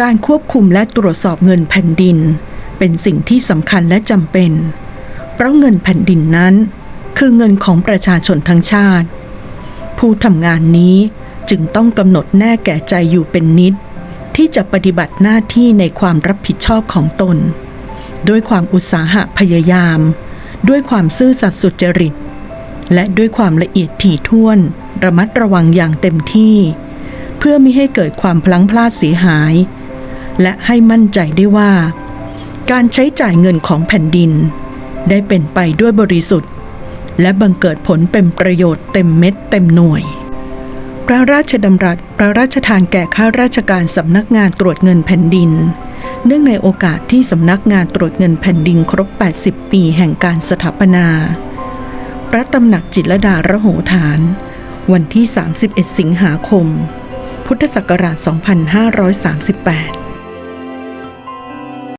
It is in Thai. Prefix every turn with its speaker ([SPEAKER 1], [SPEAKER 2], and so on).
[SPEAKER 1] การควบคุมและตรวจสอบเงินแผ่นดินเป็นสิ่งที่สำคัญและจำเป็นเพราะเงินแผ่นดินนั้นคือเงินของประชาชนทั้งชาติผู้ทำงานนี้จึงต้องกำหนดแน่แก่ใจอยู่เป็นนิดที่จะปฏิบัติหน้าที่ในความรับผิดชอบของตนด้วยความอุตสาหะพยายามด้วยความซื่อสัตย์สุจริตและด้วยความละเอียดถี่ถ้วนระมัดระวังอย่างเต็มที่เพื่อไม่ให้เกิดความพลั้งพลาดเสียหายและให้มั่นใจได้ว่าการใช้จ่ายเงินของแผ่นดินได้เป็นไปด้วยบริสุทธิ์และบังเกิดผลเป็นประโยชน์เต็มเม็ดเต็มหน่วยพระราชดำรัสพระราชทานแก่ข้าราชการสำนักงานตรวจเงินแผ่นดินเนื่องในโอกาสที่สำนักงานตรวจเงินแผ่นดินครบ80 ปีแห่งการสถาปนาพระตำหนักจิตรลดาระโหฐานวันที่31 สิงหาคม พุทธศักราช 2538